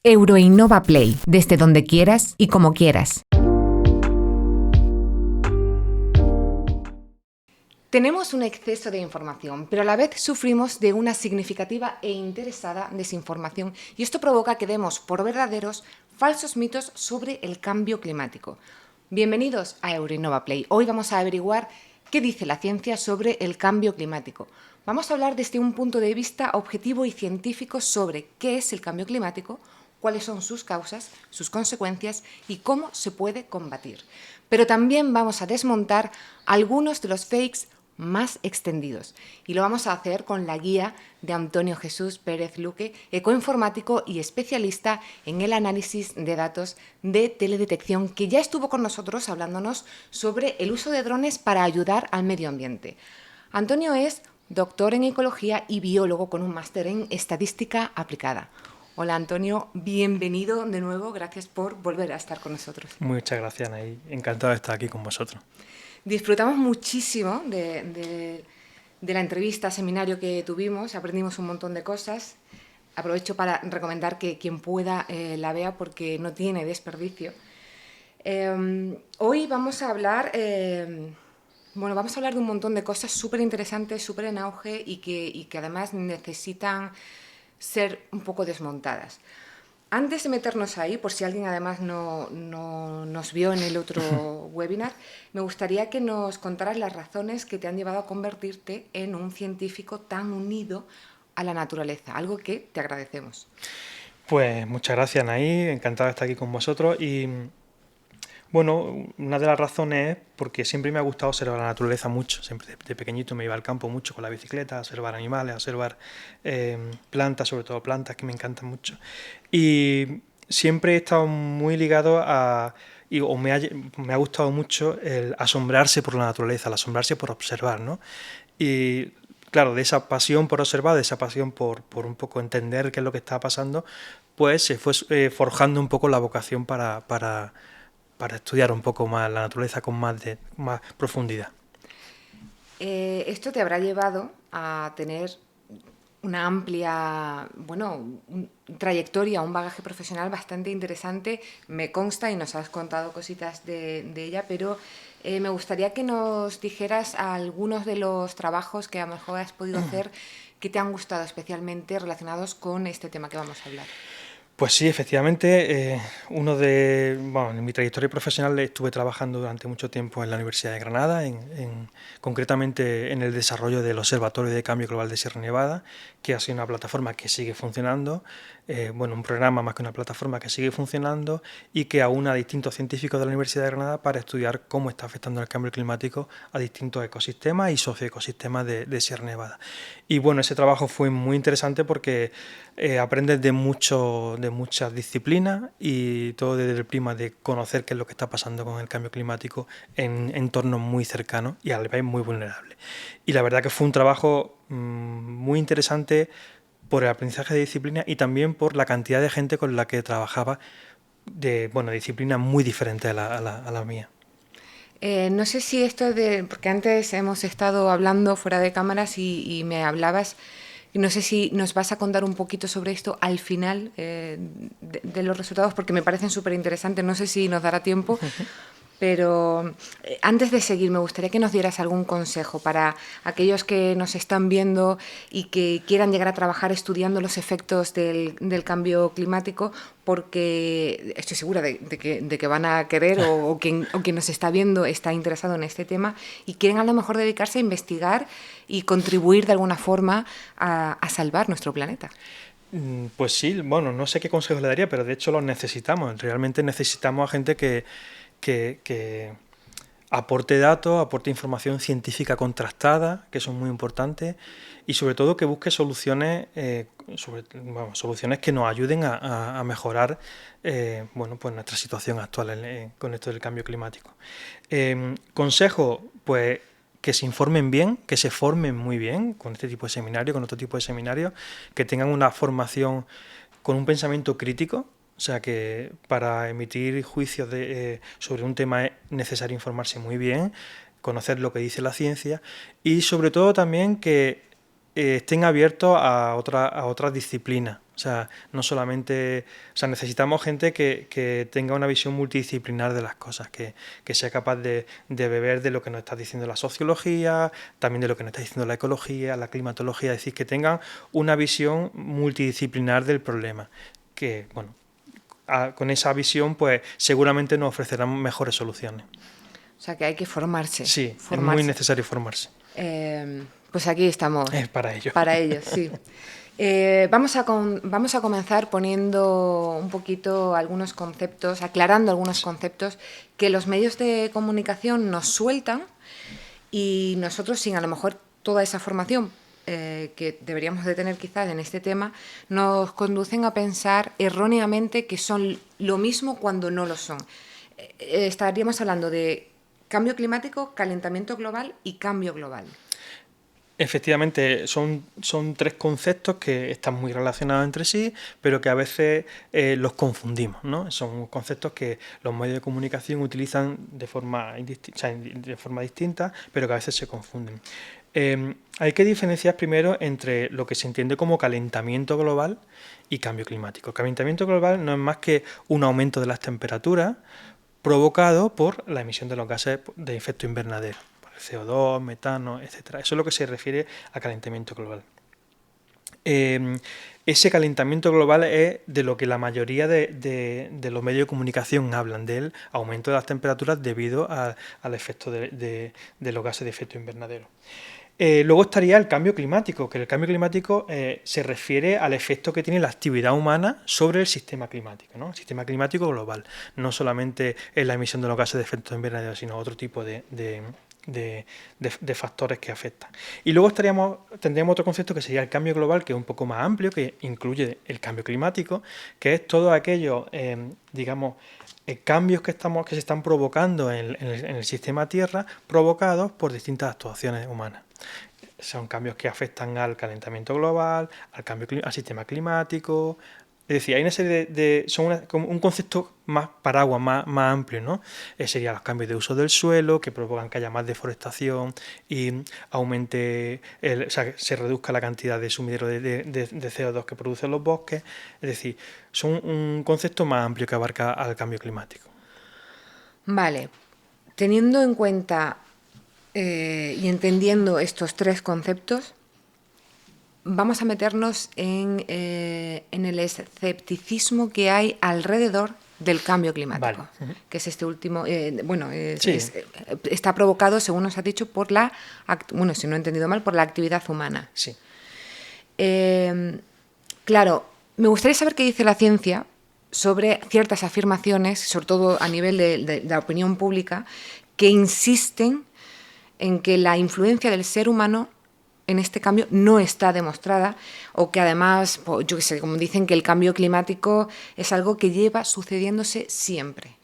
Euroinnova Play, desde donde quieras y como quieras. Tenemos un exceso de información, pero a la vez sufrimos de una significativa e interesada desinformación, y esto provoca que demos por verdaderos falsos mitos sobre el cambio climático. Bienvenidos a Euroinnova Play. Hoy vamos a averiguar qué dice la ciencia sobre el cambio climático. Vamos a hablar desde un punto de vista objetivo y científico sobre qué es el cambio climático, cuáles son sus causas, sus consecuencias y cómo se puede combatir. Pero también vamos a desmontar algunos de los fakes más extendidos, y lo vamos a hacer con la guía de Antonio Jesús Pérez Luque, ecoinformático y especialista en el análisis de datos de teledetección, que ya estuvo con nosotros hablándonos sobre el uso de drones para ayudar al medio ambiente. Antonio es doctor en ecología y biólogo con un máster en estadística aplicada. Hola Antonio, bienvenido de nuevo, gracias por volver a estar con nosotros. Muchas gracias, Anaí. Encantado de estar aquí con vosotros. Disfrutamos muchísimo de la entrevista, seminario que tuvimos, aprendimos un montón de cosas. Aprovecho para recomendar que quien pueda la vea porque no tiene desperdicio. Hoy vamos a hablar de un montón de cosas súper interesantes, súper en auge y que además necesitan ser un poco desmontadas. Antes de meternos ahí, por si alguien además no nos vio en el otro webinar, me gustaría que nos contaras las razones que te han llevado a convertirte en un científico tan unido a la naturaleza, algo que te agradecemos. Pues muchas gracias, Anaí. Encantado de estar aquí con vosotros. Y bueno, una de las razones es porque siempre me ha gustado observar la naturaleza mucho. Siempre de pequeñito me iba al campo mucho con la bicicleta, a observar animales, a observar plantas, sobre todo plantas que me encantan mucho. Y siempre he estado muy ligado me ha gustado mucho el asombrarse por la naturaleza, el asombrarse por observar, ¿no? Y claro, de esa pasión por observar, de esa pasión por un poco entender qué es lo que está pasando, pues se fue forjando un poco la vocación para estudiar un poco más la naturaleza con más profundidad. Esto te habrá llevado a tener una amplia, trayectoria, un bagaje profesional bastante interesante, me consta y nos has contado cositas de ella, pero me gustaría que nos dijeras algunos de los trabajos que a lo mejor has podido hacer que te han gustado especialmente relacionados con este tema que vamos a hablar. Pues sí, efectivamente, en mi trayectoria profesional estuve trabajando durante mucho tiempo en la Universidad de Granada, concretamente en el desarrollo del Observatorio de Cambio Global de Sierra Nevada, que ha sido una plataforma que sigue funcionando, un programa más que una plataforma que sigue funcionando y que aúna a distintos científicos de la Universidad de Granada para estudiar cómo está afectando el cambio climático a distintos ecosistemas y socioecosistemas de Sierra Nevada. Y bueno, ese trabajo fue muy interesante porque aprendes de muchas disciplinas y todo desde el prisma de conocer qué es lo que está pasando con el cambio climático en entornos muy cercanos y a la vez muy vulnerables. Y la verdad que fue un trabajo muy interesante por el aprendizaje de disciplina y también por la cantidad de gente con la que trabajaba de disciplinas muy diferentes a la mía. No sé si esto porque antes hemos estado hablando fuera de cámaras y me hablabas, no sé si nos vas a contar un poquito sobre esto al final de los resultados, porque me parecen súper interesantes, no sé si nos dará tiempo, pero antes de seguir me gustaría que nos dieras algún consejo para aquellos que nos están viendo y que quieran llegar a trabajar estudiando los efectos del cambio climático, porque estoy segura de que van a querer o quien nos está viendo está interesado en este tema y quieren a lo mejor dedicarse a investigar y contribuir de alguna forma a salvar nuestro planeta. Pues sí, no sé qué consejos le daría, pero de hecho los necesitamos. Realmente necesitamos a gente que aporte datos, aporte información científica contrastada, que son muy importantes, y sobre todo que busque soluciones, soluciones que nos ayuden a mejorar pues nuestra situación actual con esto del cambio climático. Consejo, pues que se informen bien, que se formen muy bien con este tipo de seminarios, con otro tipo de seminarios, que tengan una formación con un pensamiento crítico. O sea que para emitir juicios sobre un tema es necesario informarse muy bien, conocer lo que dice la ciencia y sobre todo también que estén abiertos a otras disciplinas. O sea, no solamente, o sea, necesitamos gente que tenga una visión multidisciplinar de las cosas, que sea capaz de beber de lo que nos está diciendo la sociología, también de lo que nos está diciendo la ecología, la climatología, es decir, que tengan una visión multidisciplinar del problema, que, bueno, con esa visión, pues seguramente nos ofrecerán mejores soluciones. O sea, que hay que formarse. Sí, es muy necesario formarse. Pues aquí estamos. Es para ello. Para ello, sí. Vamos a comenzar poniendo un poquito algunos conceptos, aclarando algunos conceptos que los medios de comunicación nos sueltan y nosotros, sin a lo mejor toda esa formación que deberíamos de tener quizás en este tema, nos conducen a pensar erróneamente que son lo mismo cuando no lo son. Estaríamos hablando de cambio climático, calentamiento global y cambio global. Efectivamente, son tres conceptos que están muy relacionados entre sí, pero que a veces los confundimos, ¿no? Son conceptos que los medios de comunicación utilizan de forma distinta, pero que a veces se confunden. Hay que diferenciar primero entre lo que se entiende como calentamiento global y cambio climático. El calentamiento global no es más que un aumento de las temperaturas provocado por la emisión de los gases de efecto invernadero. CO2, metano, etcétera. Eso es lo que se refiere a calentamiento global. Ese calentamiento global es de lo que la mayoría de los medios de comunicación hablan, del aumento de las temperaturas debido al efecto de los gases de efecto invernadero. Luego estaría el cambio climático, que el cambio climático se refiere al efecto que tiene la actividad humana sobre el sistema climático, ¿no? El sistema climático global, no solamente en la emisión de los gases de efecto invernadero, sino otro tipo de factores que afectan. Y luego tendríamos otro concepto que sería el cambio global, que es un poco más amplio, que incluye el cambio climático, que es todo aquello, cambios que se están provocando en el sistema Tierra, provocados por distintas actuaciones humanas. Son cambios que afectan al calentamiento global, al sistema climático. Es decir, hay una serie son un concepto más paraguas, más amplio, ¿no? Serían los cambios de uso del suelo, que provocan que haya más deforestación y se reduzca la cantidad de sumidero de CO2 que producen los bosques. Es decir, son un concepto más amplio que abarca al cambio climático. Vale. Teniendo en cuenta y entendiendo estos tres conceptos, vamos a meternos en el escepticismo que hay alrededor del cambio climático, vale. Que es este último, está provocado, según nos ha dicho, por si no he entendido mal, por la actividad humana. Sí. Claro, me gustaría saber qué dice la ciencia sobre ciertas afirmaciones, sobre todo a nivel de la opinión pública, que insisten en que la influencia del ser humano en este cambio no está demostrada, o que además, yo qué sé, como dicen que el cambio climático es algo que lleva sucediéndose siempre.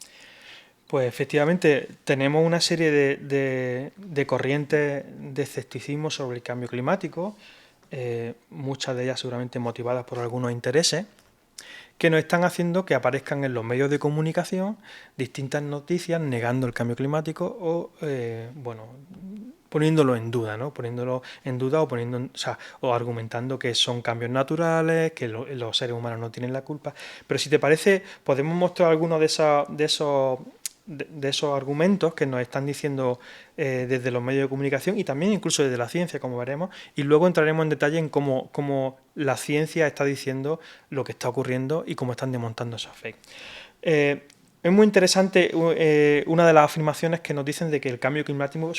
Pues efectivamente tenemos una serie de corrientes de escepticismo sobre el cambio climático, muchas de ellas seguramente motivadas por algunos intereses, que nos están haciendo que aparezcan en los medios de comunicación distintas noticias negando el cambio climático o poniéndolo en duda, ¿no? Poniéndolo en duda o argumentando que son cambios naturales, que los seres humanos no tienen la culpa. Pero si te parece, podemos mostrar algunos de esos argumentos que nos están diciendo desde los medios de comunicación y también incluso desde la ciencia, como veremos, y luego entraremos en detalle en cómo la ciencia está diciendo lo que está ocurriendo y cómo están desmontando esos fakes. Es muy interesante una de las afirmaciones que nos dicen de que el cambio climático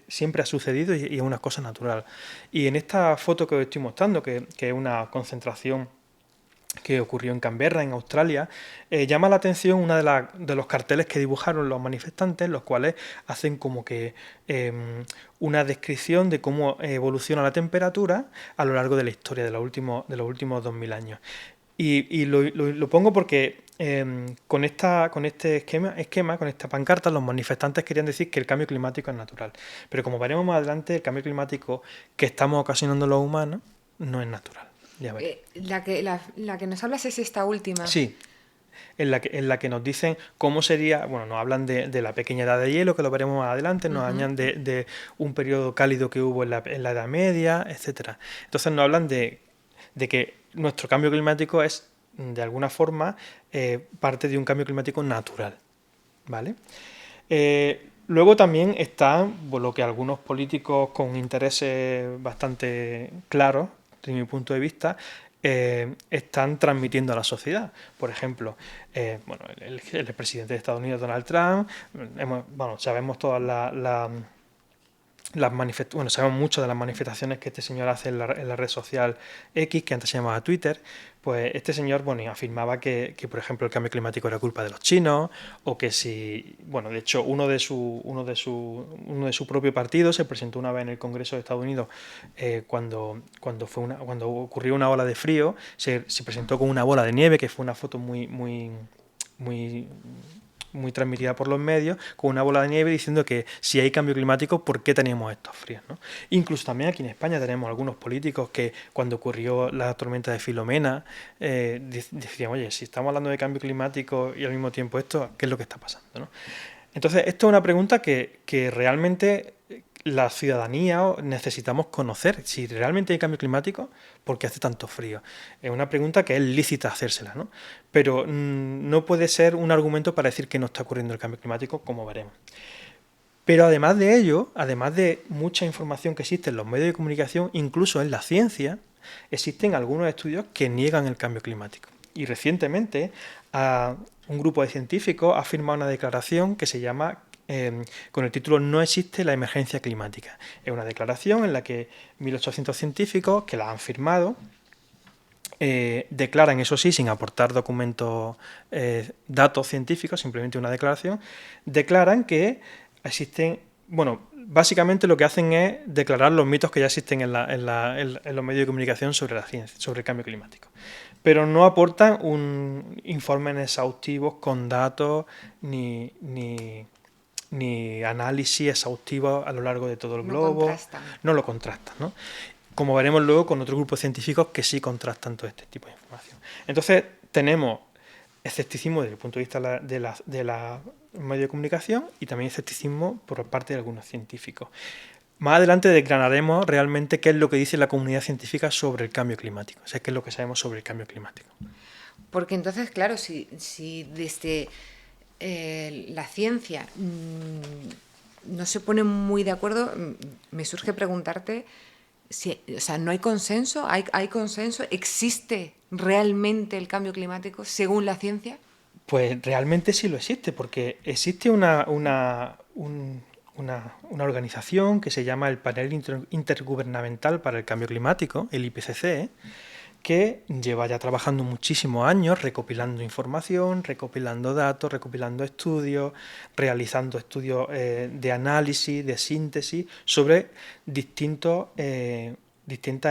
siempre ha sucedido y es una cosa natural. Y en esta foto que os estoy mostrando, que es una concentración que ocurrió en Canberra, en Australia, llama la atención uno de los carteles que dibujaron los manifestantes, los cuales hacen como que una descripción de cómo evoluciona la temperatura a lo largo de la historia de los últimos 2000 años. Y lo pongo porque con este esquema, con esta pancarta, los manifestantes querían decir que el cambio climático es natural. Pero como veremos más adelante, el cambio climático que estamos ocasionando los humanos no es natural. La que nos hablas es esta última. Sí. en la que nos dicen cómo sería, bueno, nos hablan de la pequeña edad de hielo, que lo veremos más adelante, nos hablan de un periodo cálido que hubo en la Edad Media, etcétera. Entonces nos hablan de que nuestro cambio climático es, de alguna forma, parte de un cambio climático natural, ¿vale? Luego también está lo que algunos políticos con intereses bastante claros, desde mi punto de vista, están transmitiendo a la sociedad. Por ejemplo, bueno, el presidente de Estados Unidos, Donald Trump, bueno, sabemos todas bueno, sabemos mucho de las manifestaciones que este señor hace en la red social X, que antes se llamaba Twitter. Pues este señor, bueno, afirmaba por ejemplo, el cambio climático era culpa de los chinos, o que si, bueno, de hecho, uno de su propio partido se presentó una vez en el Congreso de Estados Unidos cuando ocurrió una ola de frío, se presentó con una bola de nieve, que fue una foto muy transmitida por los medios, con una bola de nieve diciendo que si hay cambio climático, ¿por qué tenemos estos fríos, ¿no? Incluso también aquí en España tenemos algunos políticos que cuando ocurrió la tormenta de Filomena decían, oye, si estamos hablando de cambio climático y al mismo tiempo esto, ¿qué es lo que está pasando, ¿no? Entonces, esto es una pregunta que realmente la ciudadanía necesitamos conocer. Si realmente hay cambio climático, ¿por qué hace tanto frío? Es una pregunta que es lícita hacérsela, ¿no? Pero no puede ser un argumento para decir que no está ocurriendo el cambio climático, como veremos. Pero además de ello, además de mucha información que existe en los medios de comunicación, incluso en la ciencia, existen algunos estudios que niegan el cambio climático. Y recientemente un grupo de científicos ha firmado una declaración que se llama con el título No existe la emergencia climática. Es una declaración en la que 1.800 científicos que la han firmado declaran, eso sí, sin aportar documentos, datos científicos, simplemente una declaración, declaran que existen, bueno, básicamente lo que hacen es declarar los mitos que ya existen en los medios de comunicación sobre la ciencia, sobre el cambio climático. Pero no aportan un informes exhaustivos con datos ni análisis exhaustivos a lo largo de todo el globo. No lo contrastan, ¿no? Como veremos luego con otro grupo de científicos que sí contrastan todo este tipo de información. Entonces tenemos escepticismo desde el punto de vista de la medios de comunicación y también escepticismo por parte de algunos científicos. Más adelante desgranaremos realmente qué es lo que dice la comunidad científica sobre el cambio climático, o sea, qué es lo que sabemos sobre el cambio climático. Porque entonces, claro, si desde la ciencia no se pone muy de acuerdo, me surge preguntarte si, o sea, ¿no hay consenso? ¿Hay consenso? ¿Existe realmente el cambio climático según la ciencia? Pues realmente sí lo existe, porque existe una organización que se llama el Panel Intergubernamental para el Cambio Climático, el IPCC, que lleva ya trabajando muchísimos años recopilando información, recopilando datos, recopilando estudios, realizando estudios de análisis, de síntesis sobre distintas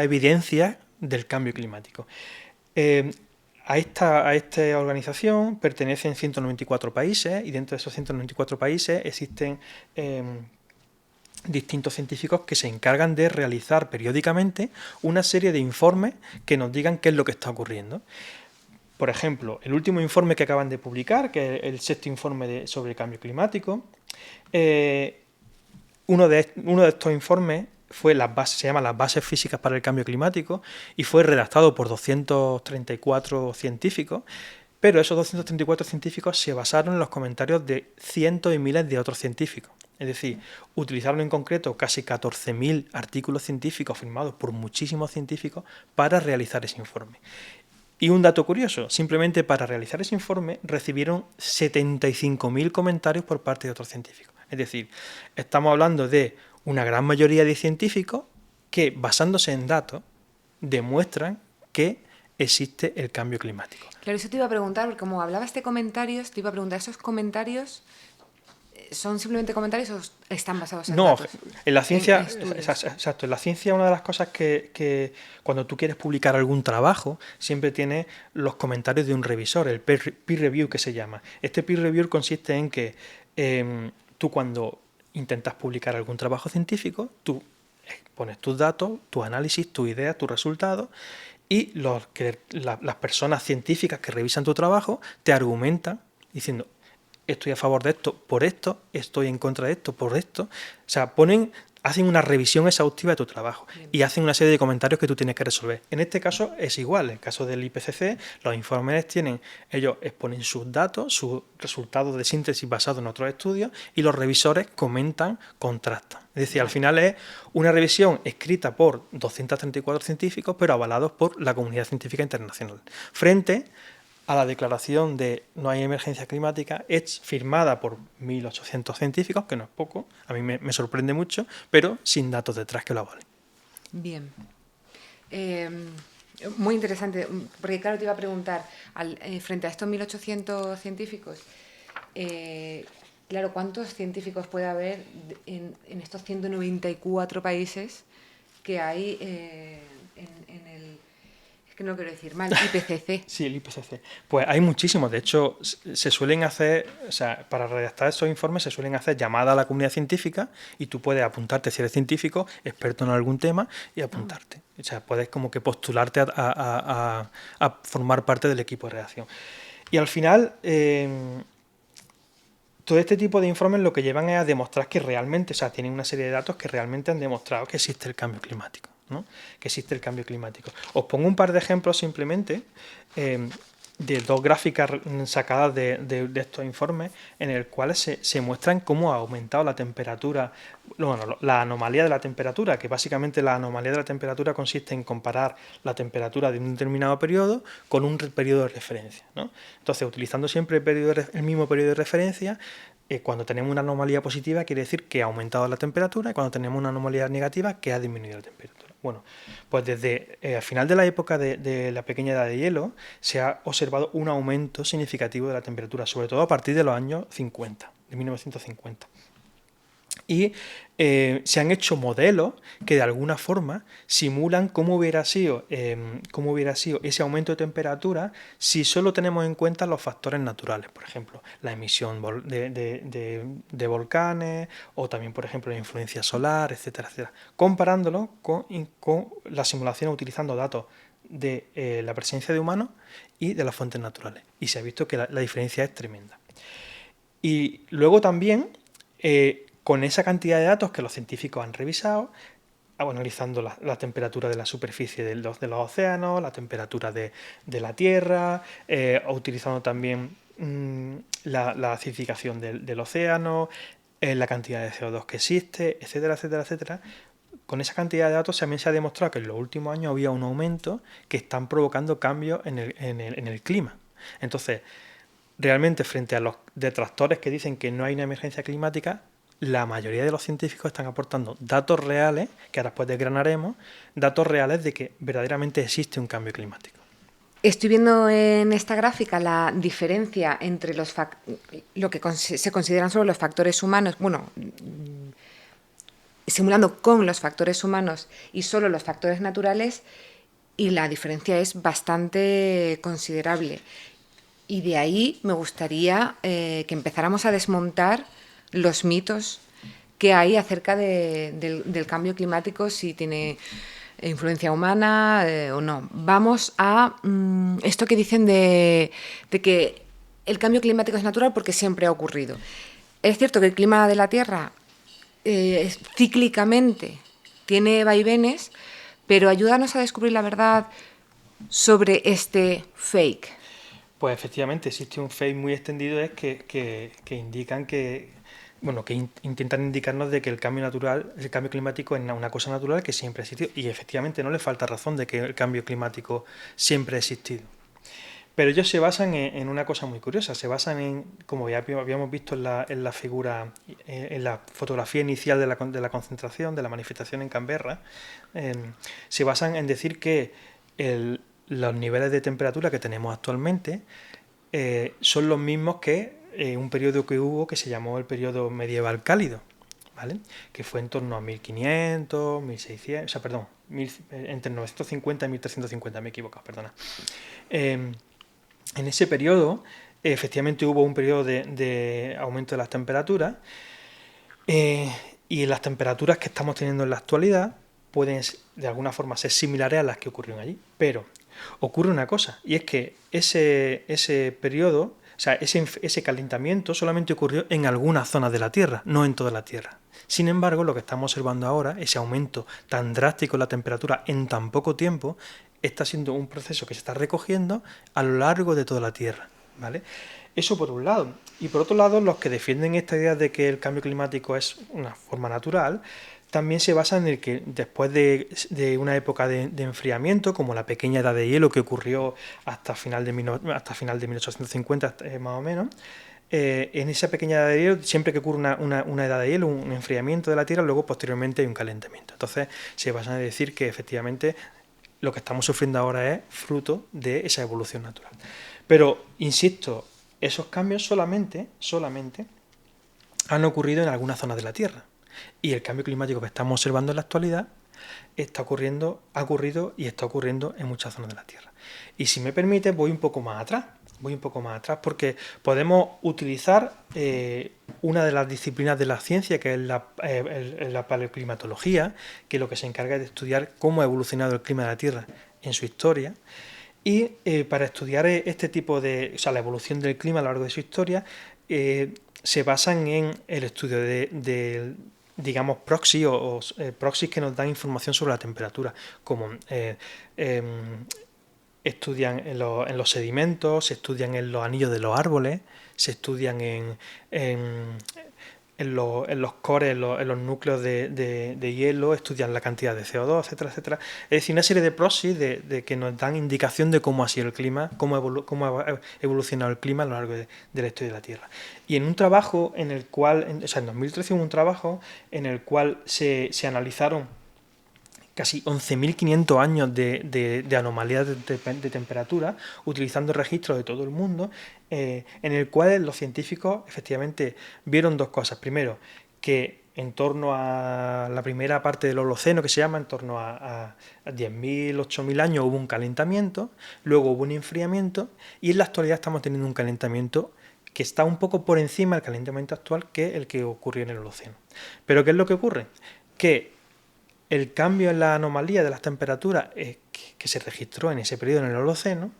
evidencias del cambio climático. A esta organización pertenecen 194 países y dentro de esos 194 países existen distintos científicos que se encargan de realizar periódicamente una serie de informes que nos digan qué es lo que está ocurriendo. Por ejemplo, el último informe que acaban de publicar, que es el sexto informe sobre el cambio climático, uno de estos informes se llama Las bases físicas para el cambio climático y fue redactado por 234 científicos, pero esos 234 científicos se basaron en los comentarios de cientos y miles de otros científicos. Es decir, utilizaron en concreto casi 14.000 artículos científicos firmados por muchísimos científicos para realizar ese informe. Y un dato curioso, simplemente para realizar ese informe recibieron 75.000 comentarios por parte de otros científicos. Es decir, estamos hablando de una gran mayoría de científicos que, basándose en datos, demuestran que existe el cambio climático. Claro, eso te iba a preguntar, porque como hablabas de comentarios, te iba a preguntar, ¿esos comentarios son simplemente comentarios o están basados en datos? No, en la ciencia, exacto, en la ciencia una de las cosas que cuando tú quieres publicar algún trabajo, siempre tienes los comentarios de un revisor, el peer review que se llama. Este peer review consiste en que tú cuando intentas publicar algún trabajo científico, tú pones tus datos, tus análisis, tus ideas, tus resultados, y las personas científicas que revisan tu trabajo te argumentan diciendo: estoy a favor de esto, estoy en contra de esto, por esto. O sea, hacen una revisión exhaustiva de tu trabajo y hacen una serie de comentarios que tú tienes que resolver. En este caso es igual. En el caso del IPCC, los informes ellos exponen sus datos, sus resultados de síntesis basados en otros estudios, y los revisores comentan, contrastan. Es decir, al final es una revisión escrita por 234 científicos, pero avalados por la comunidad científica internacional. Frente a la declaración de no hay emergencia climática, es firmada por 1.800 científicos, que no es poco, a mí me sorprende mucho, pero sin datos detrás que lo avalen. Bien. Muy interesante, porque claro, te iba a preguntar, frente a estos 1.800 científicos, claro, ¿cuántos científicos puede haber en estos 194 países que hay en el... que no quiero decir mal, IPCC? Sí, el IPCC. Pues hay muchísimos. De hecho, se suelen hacer, o sea, para redactar esos informes se suelen hacer llamadas a la comunidad científica, y tú puedes apuntarte si eres científico, experto en algún tema, y apuntarte. O sea, puedes como que postularte a formar parte del equipo de redacción. Y al final, todo este tipo de informes lo que llevan es a demostrar que realmente, o sea, tienen una serie de datos que realmente han demostrado que existe el cambio climático, ¿no? Que existe el cambio climático. Os pongo un par de ejemplos simplemente de dos gráficas sacadas de estos informes, en el cual se muestran cómo ha aumentado la temperatura, bueno, la anomalía de la temperatura, que básicamente la anomalía de la temperatura consiste en comparar la temperatura de un determinado periodo con un periodo de referencia, ¿no? Entonces, utilizando siempre el mismo periodo de referencia, cuando tenemos una anomalía positiva quiere decir que ha aumentado la temperatura, y cuando tenemos una anomalía negativa, que ha disminuido la temperatura. Bueno, pues desde el final de la época de la pequeña edad de hielo se ha observado un aumento significativo de la temperatura, sobre todo a partir de los años 50, de 1950. Y se han hecho modelos que de alguna forma simulan cómo hubiera sido ese aumento de temperatura si solo tenemos en cuenta los factores naturales, por ejemplo, la emisión de volcanes, o también, por ejemplo, la influencia solar, etcétera, etcétera, comparándolo con la simulación utilizando datos de la presencia de humanos y de las fuentes naturales. Y se ha visto que la diferencia es tremenda. Y luego también, con esa cantidad de datos que los científicos han revisado, analizando la temperatura de la superficie de los océanos, la temperatura de la Tierra, utilizando también la acidificación del océano, la cantidad de CO2 que existe, etcétera, etcétera, etcétera. Con esa cantidad de datos también se ha demostrado que en los últimos años había un aumento que están provocando cambios en el clima. Entonces, realmente, frente a los detractores que dicen que no hay una emergencia climática, la mayoría de los científicos están aportando datos reales, que ahora después desgranaremos, datos reales de que verdaderamente existe un cambio climático. Estoy viendo en esta gráfica la diferencia entre lo que se consideran solo los factores humanos, bueno, simulando con los factores humanos y solo los factores naturales, y la diferencia es bastante considerable. Y de ahí me gustaría que empezáramos a desmontar los mitos que hay acerca del cambio climático, si tiene influencia humana o no. Vamos a esto que dicen de que el cambio climático es natural porque siempre ha ocurrido. Es cierto que el clima de la Tierra cíclicamente tiene vaivenes, pero ayúdanos a descubrir la verdad sobre este fake. Pues efectivamente existe un fake muy extendido, es que indican que intentan indicarnos de que el cambio climático es una cosa natural que siempre ha existido, y efectivamente no le falta razón de que el cambio climático siempre ha existido. Pero ellos se basan en una cosa muy curiosa, se basan en, como ya habíamos visto en la figura, en la fotografía inicial de la concentración, de la manifestación en Canberra, se basan en decir que los niveles de temperatura que tenemos actualmente son los mismos que un periodo que hubo que se llamó el periodo medieval cálido, ¿vale? Que fue en torno a 1500, 1600, o sea, perdón, entre 950 y 1350, me he equivocado, perdona. En ese periodo, efectivamente hubo un periodo de aumento de las temperaturas, y las temperaturas que estamos teniendo en la actualidad pueden de alguna forma ser similares a las que ocurrieron allí, pero ocurre una cosa, y es que ese periodo, o sea, ese calentamiento solamente ocurrió en algunas zonas de la Tierra, no en toda la Tierra. Sin embargo, lo que estamos observando ahora, ese aumento tan drástico en la temperatura en tan poco tiempo, está siendo un proceso que se está recogiendo a lo largo de toda la Tierra, ¿vale? Eso por un lado. Y por otro lado, los que defienden esta idea de que el cambio climático es una forma natural, también se basan en el que después de una época de enfriamiento, como la pequeña edad de hielo que ocurrió hasta final de 1850 más o menos, en esa pequeña edad de hielo, siempre que ocurre una edad de hielo, un enfriamiento de la Tierra, luego posteriormente hay un calentamiento. Entonces se basan en decir que efectivamente lo que estamos sufriendo ahora es fruto de esa evolución natural. Pero, insisto, esos cambios solamente han ocurrido en algunas zonas de la Tierra. Y el cambio climático que estamos observando en la actualidad ha ocurrido y está ocurriendo en muchas zonas de la Tierra. Y si me permite, voy un poco más atrás porque podemos utilizar una de las disciplinas de la ciencia, que es la paleoclimatología, que lo que se encarga es de estudiar cómo ha evolucionado el clima de la Tierra en su historia. Y para estudiar este tipo de, o sea, la evolución del clima a lo largo de su historia, se basan en el estudio de digamos, proxy o proxies que nos dan información sobre la temperatura, como estudian en los sedimentos, se estudian en los anillos de los árboles, se estudian en los cores, en los núcleos de hielo, estudian la cantidad de CO2, etcétera, etcétera. Es decir, una serie de proxies de que nos dan indicación de cómo ha sido el clima, cómo ha evolucionado el clima a lo largo de la historia de la Tierra. Y en un trabajo en el cual, en 2013 hubo un trabajo en el cual se analizaron casi 11.500 años de anomalías de temperatura, utilizando registros de todo el mundo, en el cual los científicos efectivamente vieron dos cosas. Primero, que en torno a la primera parte del Holoceno, que se llama, en torno a 10.000, 8.000 años, hubo un calentamiento, luego hubo un enfriamiento, y en la actualidad estamos teniendo un calentamiento que está un poco por encima del calentamiento actual que el que ocurrió en el Holoceno. Pero ¿qué es lo que ocurre? Que el cambio en la anomalía de las temperaturas que se registró en ese periodo en el Holoceno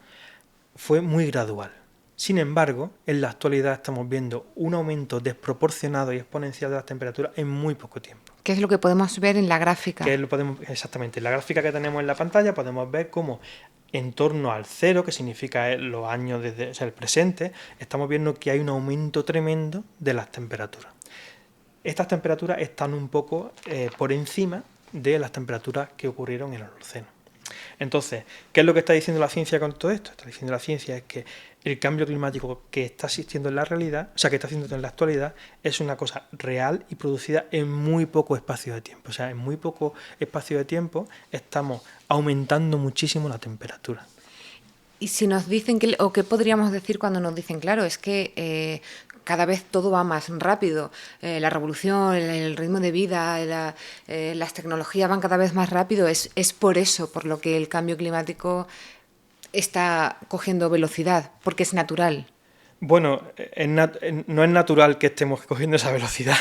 fue muy gradual. Sin embargo, en la actualidad estamos viendo un aumento desproporcionado y exponencial de las temperaturas en muy poco tiempo. ¿Qué es lo que podemos ver en la gráfica? Exactamente, en la gráfica que tenemos en la pantalla podemos ver cómo en torno al cero, que significa los años desde el presente, estamos viendo que hay un aumento tremendo de las temperaturas. Estas temperaturas están un poco por encima de las temperaturas que ocurrieron en el Holoceno. Entonces, ¿qué es lo que está diciendo la ciencia con todo esto? Está diciendo la ciencia es que el cambio climático que está existiendo en la realidad, o sea, que está haciendo en la actualidad, es una cosa real y producida en muy poco espacio de tiempo. O sea, en muy poco espacio de tiempo estamos aumentando muchísimo la temperatura. Y si nos dicen o qué podríamos decir cuando nos dicen, claro, es que cada vez todo va más rápido, la revolución, el ritmo de vida, las tecnologías van cada vez más rápido, es por eso, por lo que el cambio climático está cogiendo velocidad, porque es natural. Bueno, no es natural que estemos cogiendo esa velocidad.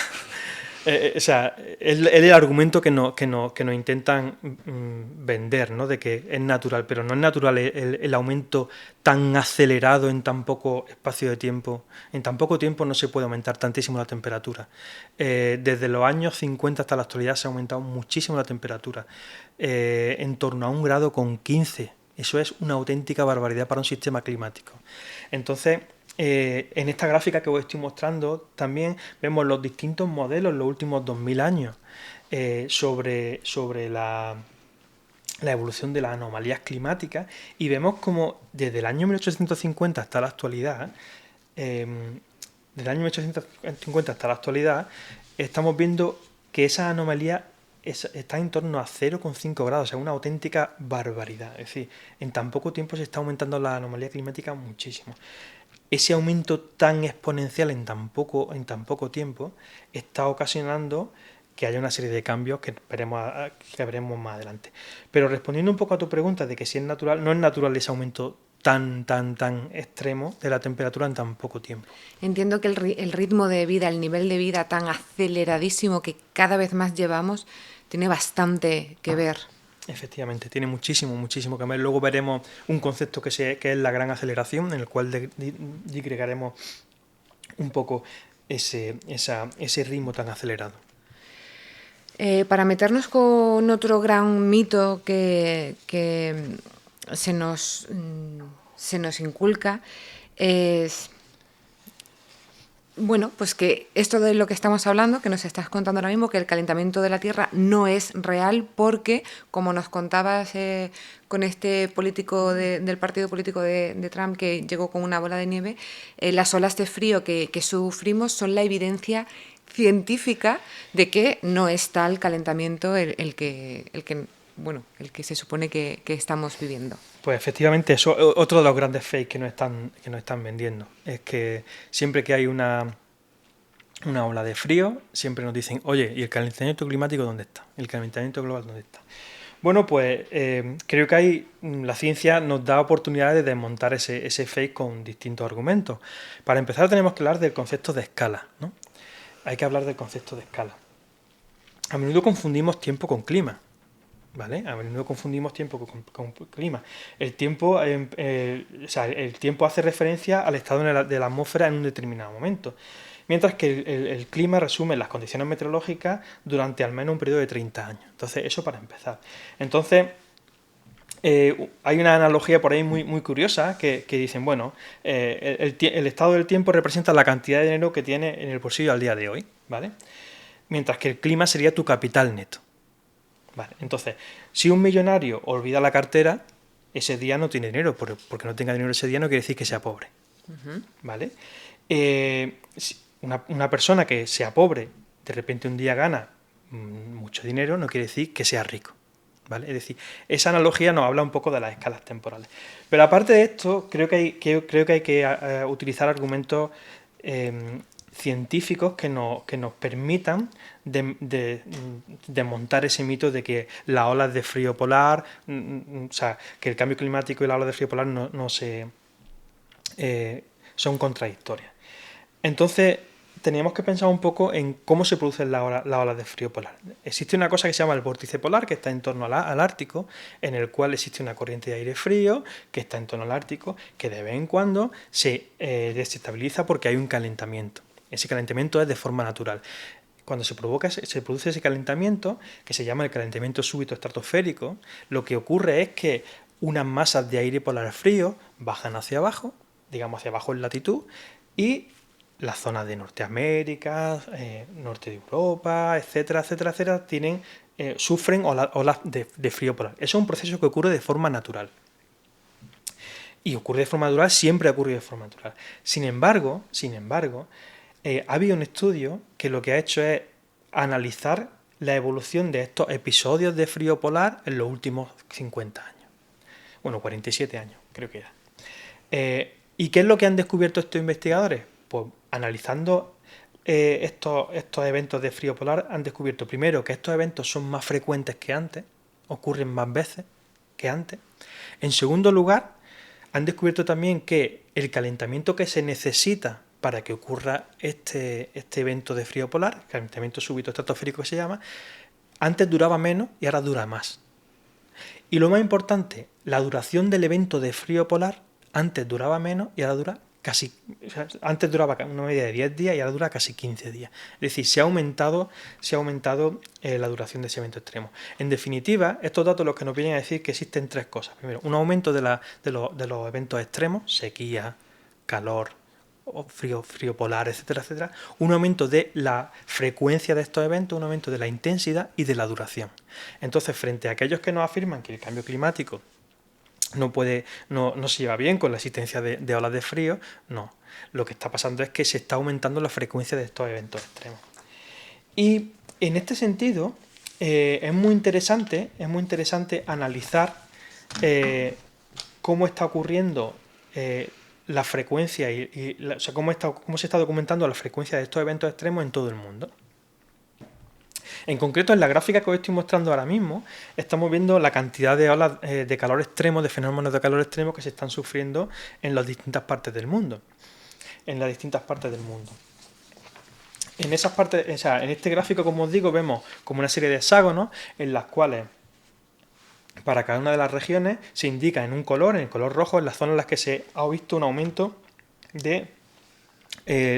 O sea, es el argumento que nos intentan vender, ¿no? De que es natural, pero no es natural el aumento tan acelerado en tan poco espacio de tiempo. En tan poco tiempo no se puede aumentar tantísimo la temperatura. Desde los años 50 hasta la actualidad se ha aumentado muchísimo la temperatura, en torno a 1,15 grados. Eso es una auténtica barbaridad para un sistema climático. Entonces, en esta gráfica que os estoy mostrando también vemos los distintos modelos en los últimos 2000 años sobre la evolución de las anomalías climáticas, y vemos como desde el año 1850 hasta la actualidad, estamos viendo que esa anomalía está en torno a 0,5 grados, o sea, una auténtica barbaridad. Es decir, en tan poco tiempo se está aumentando la anomalía climática muchísimo. Ese aumento tan exponencial en tan poco tiempo está ocasionando que haya una serie de cambios que veremos más adelante. Pero respondiendo un poco a tu pregunta de que si es natural, no es natural ese aumento tan extremo de la temperatura en tan poco tiempo. Entiendo que el ritmo de vida, el nivel de vida tan aceleradísimo que cada vez más llevamos, tiene bastante que ver. Efectivamente, tiene muchísimo, muchísimo que ver. Luego veremos un concepto que es la gran aceleración, en el cual digregaremos un poco ese ritmo tan acelerado. Para meternos con otro gran mito que se nos inculca, es, bueno, pues que esto de lo que estamos hablando, que nos estás contando ahora mismo, que el calentamiento de la Tierra no es real porque, como nos contabas con este político del partido político de Trump que llegó con una bola de nieve, las olas de frío que sufrimos son la evidencia científica de que no es tal calentamiento el que se supone que estamos viviendo. Pues efectivamente, eso otro de los grandes fakes que nos están vendiendo. Es que siempre que hay una ola de frío, siempre nos dicen, oye, ¿y el calentamiento climático dónde está? ¿El calentamiento global dónde está? Bueno, pues creo que la ciencia nos da oportunidades de desmontar ese fake con distintos argumentos. Para empezar tenemos que hablar del concepto de escala, ¿no? Hay que hablar del concepto de escala. A menudo confundimos tiempo con clima, ¿vale? A menudo confundimos tiempo con clima. El tiempo, el tiempo hace referencia al estado de la atmósfera en un determinado momento, mientras que el clima resume las condiciones meteorológicas durante al menos un periodo de 30 años. Entonces, eso para empezar. Entonces, hay una analogía por ahí muy, muy curiosa que dicen, bueno, el estado del tiempo representa la cantidad de dinero que tiene en el bolsillo al día de hoy, ¿vale? Mientras que el clima sería tu capital neto. Vale, entonces, si un millonario olvida la cartera, ese día no tiene dinero, porque no tenga dinero ese día no quiere decir que sea pobre. ¿Vale? Una persona que sea pobre, de repente un día gana mucho dinero, no quiere decir que sea rico. ¿Vale? Es decir, esa analogía nos habla un poco de las escalas temporales. Pero aparte de esto, creo que hay que utilizar argumentos científicos que nos permitan desmontar ese mito de que las olas de frío polar, o sea, que el cambio climático y las olas de frío polar son contradictorias. Entonces, teníamos que pensar un poco en cómo se producen las olas de frío polar. Existe una cosa que se llama el vórtice polar, que está en torno al Ártico, en el cual existe una corriente de aire frío, que está en torno al Ártico, que de vez en cuando se desestabiliza porque hay un calentamiento. Ese calentamiento es de forma natural. Cuando se produce ese calentamiento, que se llama el calentamiento súbito estratosférico, lo que ocurre es que unas masas de aire polar frío bajan hacia abajo, digamos hacia abajo en latitud, y las zonas de Norteamérica, norte de Europa, etcétera, etcétera, etcétera, sufren olas de frío polar. Eso es un proceso que ocurre de forma natural. Y ocurre de forma natural, siempre ocurre de forma natural. Sin embargo, ha habido un estudio que lo que ha hecho es analizar la evolución de estos episodios de frío polar en los últimos 50 años. Bueno, 47 años, creo que era. ¿Y qué es lo que han descubierto estos investigadores? Pues analizando estos eventos de frío polar, han descubierto primero que estos eventos son más frecuentes que antes, ocurren más veces que antes. En segundo lugar, han descubierto también que el calentamiento que se necesita para que ocurra este evento de frío polar, calentamiento súbito estratosférico que se llama, antes duraba menos y ahora dura más. Y lo más importante, la duración del evento de frío polar antes duraba menos y ahora dura antes duraba una media de 10 días y ahora dura casi 15 días. Es decir, se ha aumentado la duración de ese evento extremo. En definitiva, estos datos lo que nos vienen a decir que existen tres cosas. Primero, un aumento de los eventos extremos, sequía, calor, frío polar, etcétera, etcétera. Un aumento de la frecuencia de estos eventos, un aumento de la intensidad y de la duración. Entonces, frente a aquellos que nos afirman que el cambio climático no se lleva bien con la existencia de olas de frío, no. Lo que está pasando es que se está aumentando la frecuencia de estos eventos extremos. Y en este sentido, es muy interesante analizar cómo está ocurriendo la frecuencia o sea, cómo se está documentando la frecuencia de estos eventos extremos en todo el mundo. En concreto, en la gráfica que os estoy mostrando ahora mismo, estamos viendo la cantidad de olas de calor extremo, de fenómenos de calor extremo que se están sufriendo en las distintas partes del mundo. En esas partes, o sea, en este gráfico, como os digo, vemos como una serie de hexágonos en las cuales para cada una de las regiones se indica en un color, en el color rojo, en las zonas en las que se ha visto un aumento de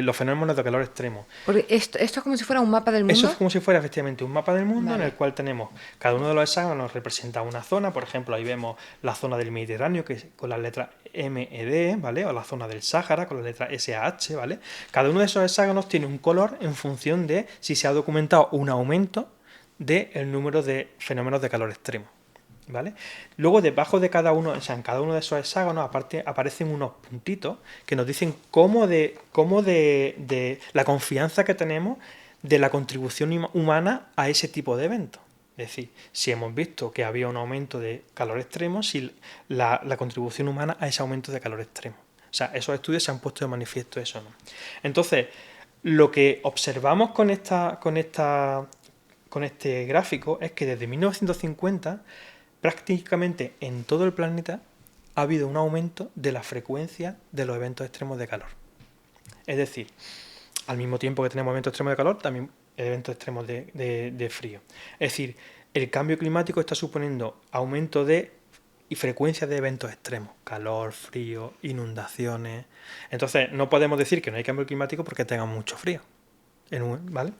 los fenómenos de calor extremo. Porque esto es como si fuera un mapa del Eso mundo. es como si fuera efectivamente un mapa del mundo en el Vale. cual tenemos cada uno de los hexágonos representa una zona. Por ejemplo, ahí vemos la zona del Mediterráneo, que es con las letras MED, ¿vale? O la zona del Sáhara con la letra SAH, ¿vale? Cada uno de esos hexágonos tiene un color en función de si se ha documentado un aumento del número de fenómenos de calor extremo, ¿vale? Luego debajo de cada uno, o sea, en cada uno de esos hexágonos aparte aparecen unos puntitos que nos dicen cómo de la confianza que tenemos de la contribución humana a ese tipo de eventos. Es decir, si hemos visto que había un aumento de calor extremo, si la contribución humana a ese aumento de calor extremo. O sea, esos estudios se han puesto de manifiesto eso, ¿no? Entonces, lo que observamos con este gráfico es que desde 1950 prácticamente en todo el planeta ha habido un aumento de la frecuencia de los eventos extremos de calor. Es decir, al mismo tiempo que tenemos eventos extremos de calor, también eventos extremos de frío. Es decir, el cambio climático está suponiendo aumento de y frecuencia de eventos extremos, calor, frío, inundaciones. Entonces, no podemos decir que no hay cambio climático porque tenga mucho frío, ¿vale?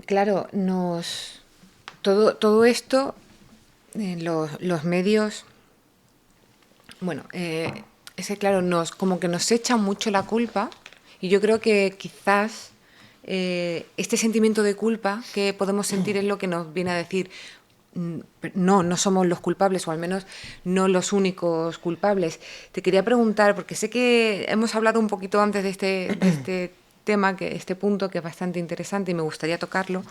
Claro, todo esto, los medios, bueno, es que claro, como que nos echan mucho la culpa, y yo creo que quizás este sentimiento de culpa que podemos sentir es lo que nos viene a decir, no somos los culpables, o al menos no los únicos culpables. Te quería preguntar, porque sé que hemos hablado un poquito antes de este tema, este punto que es bastante interesante y me gustaría tocarlo,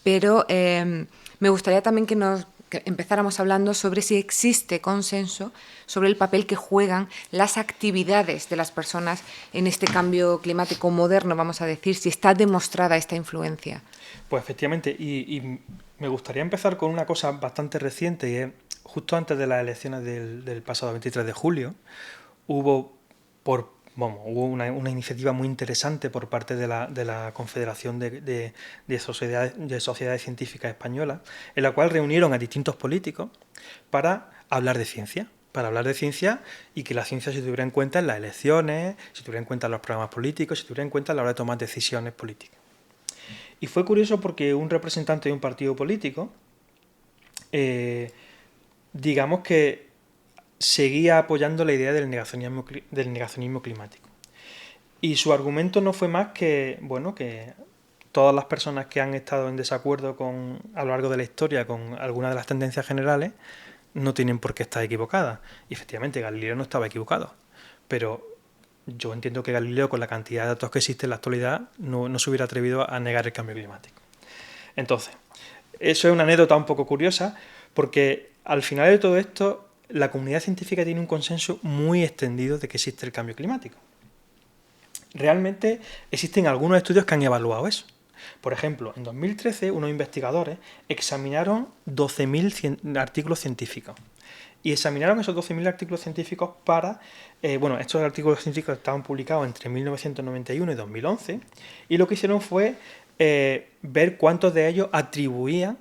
pero me gustaría también que empezáramos hablando sobre si existe consenso sobre el papel que juegan las actividades de las personas en este cambio climático moderno, vamos a decir, si está demostrada esta influencia. Pues efectivamente, y me gustaría empezar con una cosa bastante reciente, y es justo antes de las elecciones del pasado 23 de julio, hubo una iniciativa muy interesante por parte de la Confederación de Sociedades Científicas Españolas, en la cual reunieron a distintos políticos para hablar de ciencia. Para hablar de ciencia y que la ciencia se tuviera en cuenta en las elecciones, se tuviera en cuenta en los programas políticos, se tuviera en cuenta a la hora de tomar decisiones políticas. Y fue curioso porque un representante de un partido político, digamos que seguía apoyando la idea del negacionismo climático. Y su argumento no fue más que, bueno, que todas las personas que han estado en desacuerdo a lo largo de la historia con algunas de las tendencias generales no tienen por qué estar equivocadas. Y efectivamente Galileo no estaba equivocado, pero yo entiendo que Galileo, con la cantidad de datos que existe en la actualidad, no se hubiera atrevido a negar el cambio climático. Entonces, eso es una anécdota un poco curiosa, porque al final de todo esto, la comunidad científica tiene un consenso muy extendido de que existe el cambio climático. Realmente existen algunos estudios que han evaluado eso. Por ejemplo, en 2013 unos investigadores examinaron 12.000 artículos científicos. Y examinaron esos 12.000 artículos científicos estos artículos científicos estaban publicados entre 1991 y 2011, y lo que hicieron fue ver cuántos de ellos atribuían